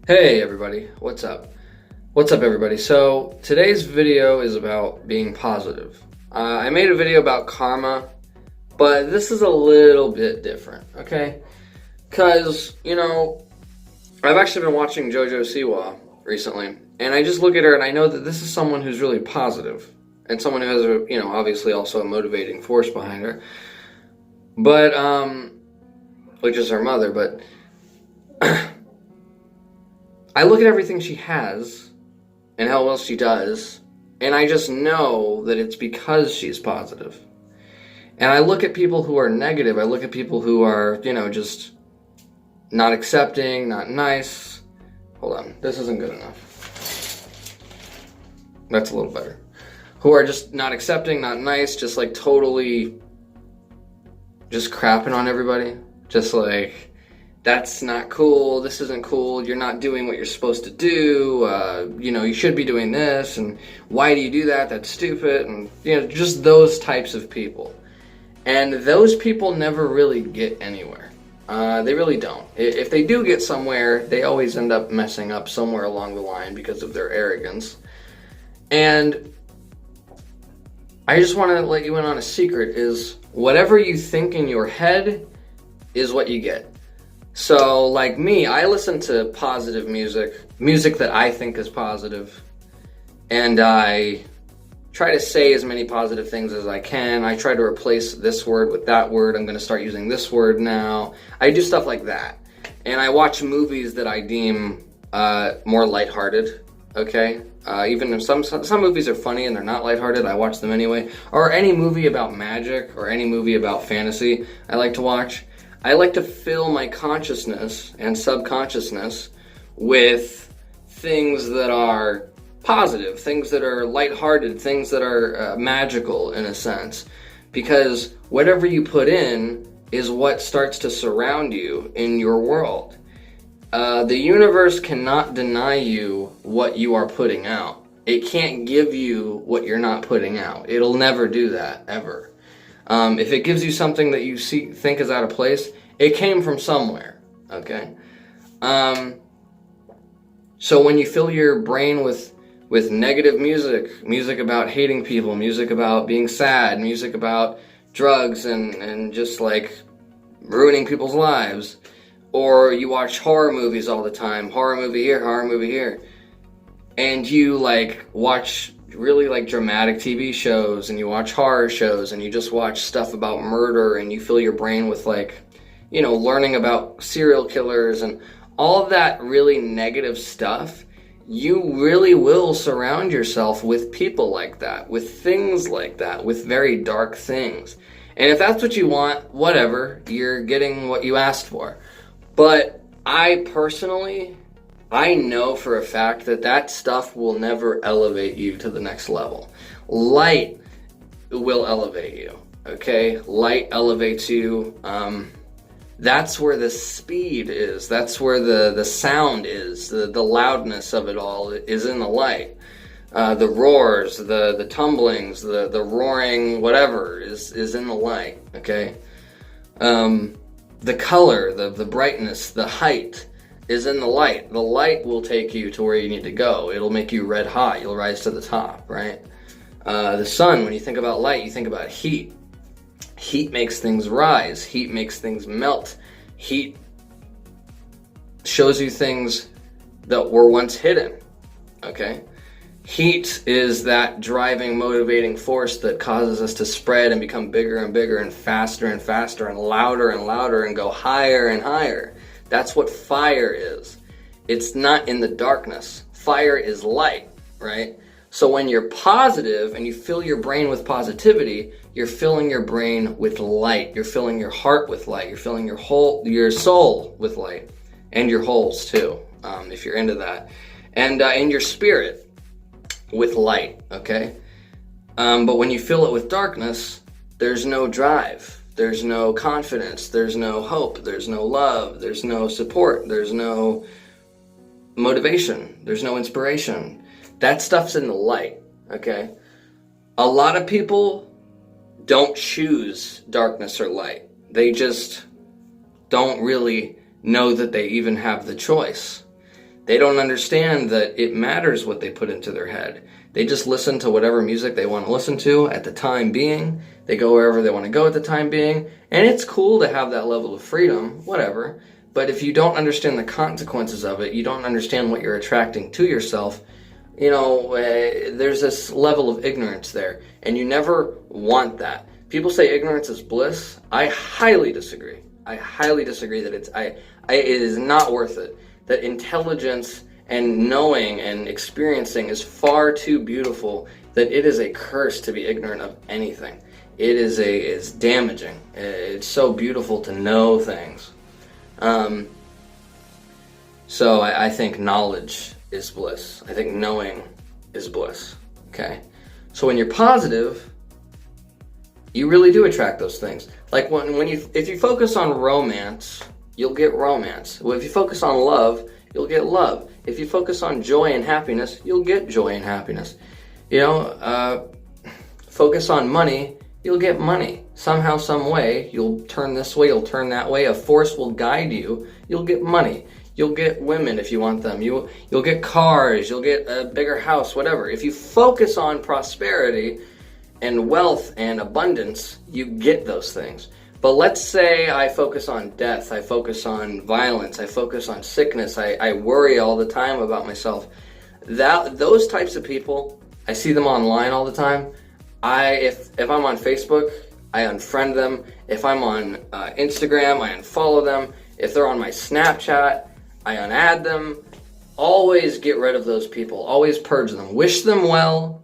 Hey everybody, what's up? What's up everybody? So today's video is about being positive. I made a video about karma, but this is a little bit different, okay? Because, I've actually been watching JoJo Siwa recently, and I just look at her and I know that this is someone who's really positive, and someone who has obviously also a motivating force behind her. But, which is her mother, but I look at everything she has and how well she does, and I just know that it's because she's positive. And I look at people who are negative, I look at people who are, just not accepting, not nice. Hold on, this isn't good enough. That's a little better. Who are just not accepting, not nice, just like totally just crapping on everybody. Just like, that's not cool, this isn't cool, you're not doing what you're supposed to do, you should be doing this, and why do you do that, that's stupid, and just those types of people. And those people never really get anywhere. They really don't. If they do get somewhere, they always end up messing up somewhere along the line because of their arrogance. And I just want to let you in on a secret, is whatever you think in your head is what you get. So, like me, I listen to positive music that I think is positive, and I try to say as many positive things as I can. I try to replace this word with that word. I'm going to start using this word now. I do stuff like that. And I watch movies that I deem more lighthearted, okay? Even if some movies are funny and they're not lighthearted, I watch them anyway. Or any movie about magic or any movie about fantasy I like to watch. I like to fill my consciousness and subconsciousness with things that are positive, things that are lighthearted, things that are magical in a sense. Because whatever you put in is what starts to surround you in your world. The universe cannot deny you what you are putting out. It can't give you what you're not putting out. It'll never do that, ever. If it gives you something that you think is out of place, it came from somewhere, okay? So when you fill your brain with negative music about hating people, music about being sad, music about drugs and just like ruining people's lives, or you watch horror movies all the time, horror movie here, and you like watch really like dramatic TV shows, and you watch horror shows, and you just watch stuff about murder, and you fill your brain with like, learning about serial killers and all of that really negative stuff, you really will surround yourself with people like that, with things like that, with very dark things. And if that's what you want, whatever, you're getting what you asked for. But I know for a fact that stuff will never elevate you to the next level. Light will elevate you, okay? Light elevates you. That's where the speed is. That's where the sound is. The loudness of it all is in the light. The roars, the tumblings, the roaring, whatever is in the light, okay? The color, the brightness, the height is in the light. The light will take you to where you need to go. It'll make you red hot. You'll rise to the top, right? The sun, when you think about light, you think about heat. Heat makes things rise. Heat makes things melt. Heat shows you things that were once hidden, okay? Heat is that driving, motivating force that causes us to spread and become bigger and bigger and faster and louder and go higher and higher. That's what fire is. It's not in the darkness. Fire is light, right? So when you're positive and you fill your brain with positivity, you're filling your brain with light. You're filling your heart with light. You're filling your soul with light, and your holes too, if you're into that, and in your spirit with light. Okay, but when you fill it with darkness, there's no drive. There's no confidence. There's no hope. There's no love. There's no support. There's no motivation. There's no inspiration. That stuff's in the light, okay? A lot of people don't choose darkness or light. They just don't really know that they even have the choice. They don't understand that it matters what they put into their head. They just listen to whatever music they want to listen to at the time being. They go wherever they want to go at the time being. And it's cool to have that level of freedom, whatever. But if you don't understand the consequences of it, you don't understand what you're attracting to yourself, there's this level of ignorance there. And you never want that. People say ignorance is bliss. I highly disagree. I highly disagree that it is not worth it. That intelligence and knowing and experiencing is far too beautiful that it is a curse to be ignorant of anything. It's damaging. It's so beautiful to know things. So I think knowledge is bliss. I think knowing is bliss. Okay? So when you're positive, you really do attract those things. Like if you focus on romance, you'll get romance. Well, if you focus on love, you'll get love. If you focus on joy and happiness, you'll get joy and happiness. Focus on money, you'll get money. Somehow, some way, you'll turn this way, you'll turn that way. A force will guide you. You'll get money. You'll get women if you want them. You'll get cars. You'll get a bigger house, whatever. If you focus on prosperity and wealth and abundance, you get those things. But let's say I focus on death, I focus on violence, I focus on sickness, I worry all the time about myself. Those types of people, I see them online all the time. If I'm on Facebook, I unfriend them. If I'm on Instagram, I unfollow them. If they're on my Snapchat, I unadd them. Always get rid of those people. Always purge them. Wish them well.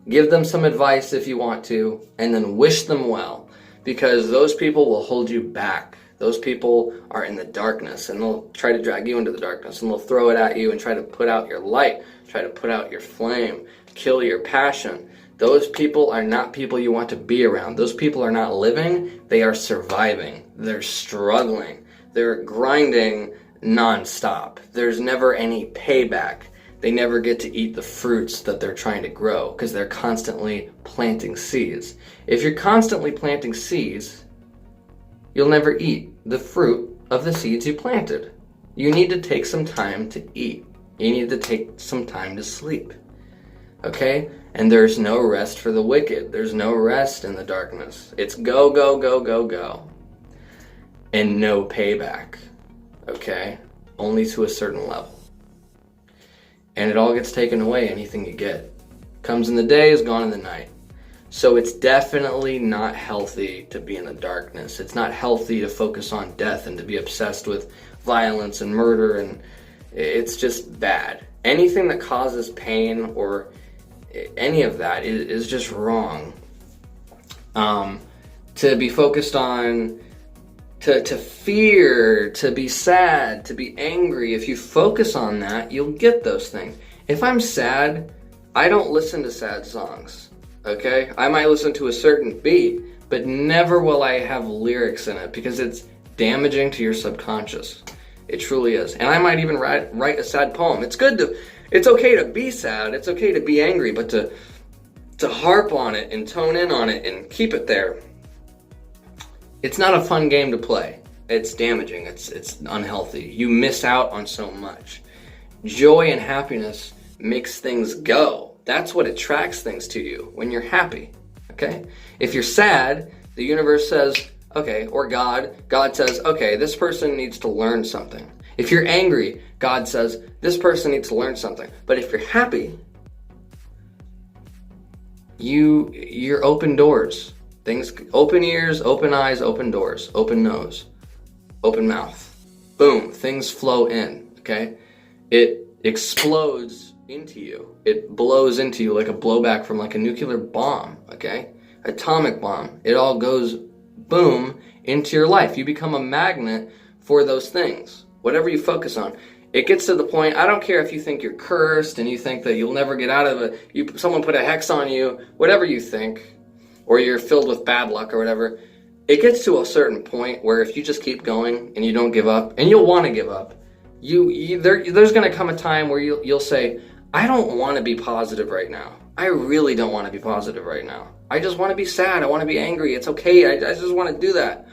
Give them some advice if you want to, and then wish them well. Because those people will hold you back. Those people are in the darkness, and they'll try to drag you into the darkness, and they'll throw it at you and try to put out your light, try to put out your flame, kill your passion. Those people are not people you want to be around. Those people are not living, they are surviving. They're struggling. They're grinding nonstop. There's never any payback. They never get to eat the fruits that they're trying to grow because they're constantly planting seeds. If you're constantly planting seeds, you'll never eat the fruit of the seeds you planted. You need to take some time to eat. You need to take some time to sleep. Okay? And there's no rest for the wicked. There's no rest in the darkness. It's go, go, go, go, go. And no payback. Okay? Only to a certain level. And it all gets taken away, anything you get. Comes in the day, is gone in the night. So it's definitely not healthy to be in the darkness. It's not healthy to focus on death and to be obsessed with violence and murder, and it's just bad. Anything that causes pain or any of that is just wrong. To be focused on to fear, to be sad, to be angry. If you focus on that, you'll get those things. If I'm sad, I don't listen to sad songs, okay? I might listen to a certain beat, but never will I have lyrics in it because it's damaging to your subconscious. It truly is. And I might even write a sad poem. It's okay to be sad, it's okay to be angry, but to harp on it and tone in on it and keep it there, it's not a fun game to play. It's damaging. It's unhealthy. You miss out on so much. Joy and happiness makes things go. That's what attracts things to you when you're happy. Okay? If you're sad, the universe says, okay, or God says, okay, this person needs to learn something. If you're angry, God says, this person needs to learn something. But if you're happy, you're open doors. Things, open ears, open eyes, open doors, open nose, open mouth. Boom, things flow in, okay? It explodes into you. It blows into you like a blowback from like a nuclear bomb, okay? Atomic bomb. It all goes boom into your life. You become a magnet for those things, whatever you focus on. It gets to the point, I don't care if you think you're cursed and you think that you'll never get out of it, someone put a hex on you, whatever you think, or you're filled with bad luck or whatever, it gets to a certain point where if you just keep going and you don't give up, and you'll want to give up, there's going to come a time where you'll say, I don't want to be positive right now. I really don't want to be positive right now. I just want to be sad. I want to be angry. It's okay. I just want to do that.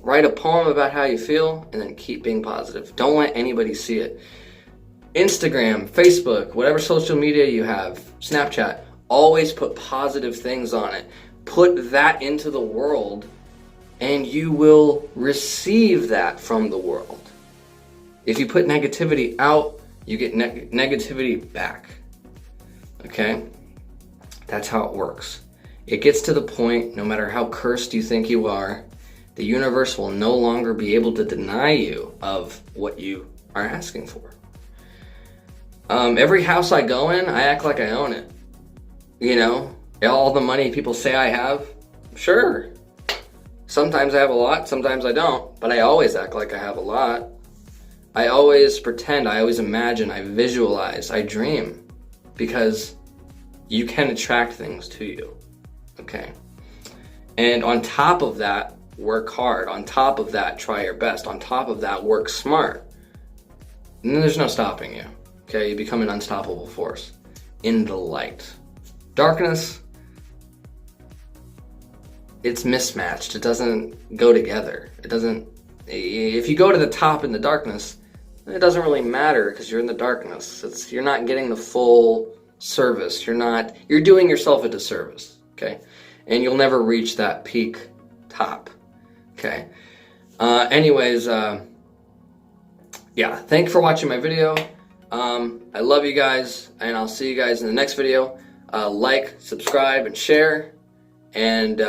Write a poem about how you feel and then keep being positive. Don't let anybody see it. Instagram, Facebook, whatever social media you have, Snapchat, always put positive things on it. Put that into the world, and you will receive that from the world. If you put negativity out, you get negativity back. Okay? That's how it works. It gets to the point, no matter how cursed you think you are, the universe will no longer be able to deny you of what you are asking for. Every house I go in, I act like I own it. You know, all the money people say I have, sure. Sometimes I have a lot, sometimes I don't, but I always act like I have a lot. I always pretend, I always imagine, I visualize, I dream, because you can attract things to you, okay? And on top of that, work hard. On top of that, try your best. On top of that, work smart. And then there's no stopping you, okay? You become an unstoppable force in the light. Darkness, it's mismatched. It doesn't go together. It doesn't, if you go to the top in the darkness, it doesn't really matter because you're in the darkness. You're not getting the full service. You're doing yourself a disservice, okay? And you'll never reach that peak top, okay? Anyways, yeah, thank you for watching my video. I love you guys, and I'll see you guys in the next video. Like, subscribe, and share, and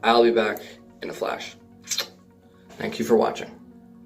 I'll be back in a flash. Thank you for watching.